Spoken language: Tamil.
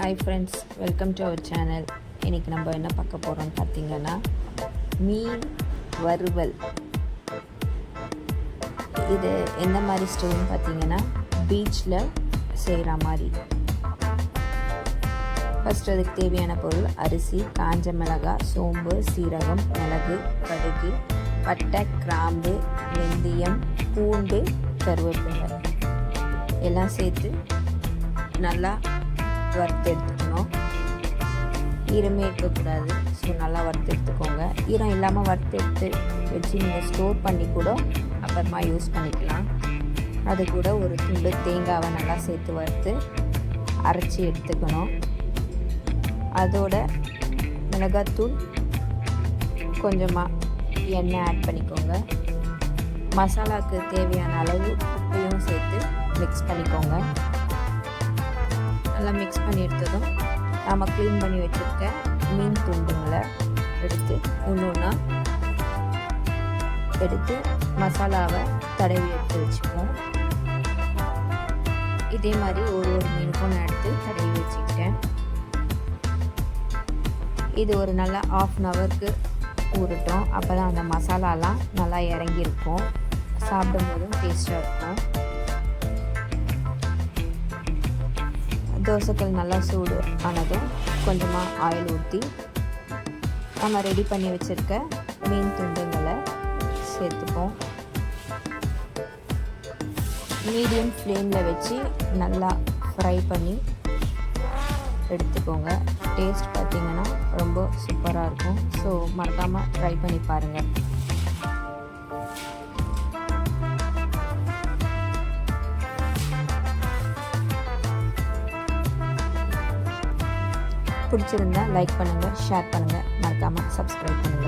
Hi friends, welcome to our channel. இன்றைக்கி நம்ம என்ன பார்க்க போகிறோம்னு பார்த்தீங்கன்னா மீன் வறுவல். இது எந்த மாதிரி ஸ்டைல்னு பார்த்தீங்கன்னா பீச்சில் செய்கிற மாதிரி. ஃபஸ்ட்டு அதுக்கு தேவையான பொருள் அரிசி, காஞ்ச மிளகாய், சோம்பு, சீரகம், மிளகு, கடுகு, பட்டை, கிராம்பு, வெந்தயம், பூண்டு, கருவேப்பிலை எல்லாம் சேர்த்து நல்லா வறுத்து எடுத்துக்கணும். ஈரமே இருக்கக்கூடாது. ஸோ நல்லா வறுத்து எடுத்துக்கோங்க. ஈரம் இல்லாமல் வறுத்து எடுத்து வச்சு நீங்கள் ஸ்டோர் பண்ணி கூட அப்புறமா யூஸ் பண்ணிக்கலாம். அது கூட ஒரு துண்டு தேங்காவை நல்லா சேர்த்து வறுத்து அரைச்சி எடுத்துக்கணும். அதோட மிளகாத்தூள், கொஞ்சமாக எண்ணெய் ஆட் பண்ணிக்கோங்க. மசாலாவுக்கு தேவையான அளவு உப்பையும் சேர்த்து மிக்ஸ் பண்ணிக்கோங்க. நல்லா மிக்ஸ் பண்ணி எடுத்ததும் நம்ம க்ளீன் பண்ணி வச்சுருக்க மீன் துண்டுங்களை எடுத்து ஒன்று எடுத்து மசாலாவை தடவி எடுத்து வச்சுப்போம். இதே மாதிரி ஒரு மீனுக்கும் நான் எடுத்து தடவி வச்சுக்கிட்டேன். இது ஒரு நல்லா 1/2 ஹவருக்கு ஊறட்டும். அப்போ தான் அந்த மசாலாலாம் நல்லா இறங்கியிருக்கும். சாப்பிடும் போதும் டேஸ்ட்டாக இருக்கும். தோசைக்கல் நல்லா சூடு ஆனதும் கொஞ்சமாக ஆயில் ஊற்றி நம்ம ரெடி பண்ணி வச்சுருக்க மீன் துண்டுங்களை சேர்த்துப்போம். மீடியம் ஃப்ளேமில் வச்சு நல்லா ஃப்ரை பண்ணி எடுத்துக்கோங்க. டேஸ்ட் பார்த்திங்கன்னா ரொம்ப சூப்பராக இருக்கும். ஸோ மறக்காமல் ட்ரை பண்ணி பாருங்கள். பிடிச்சிருந்தா லைக் பண்ணுங்கள், ஷேர் பண்ணுங்கள், மறக்காமல் சப்ஸ்கிரைப் பண்ணுங்கள்.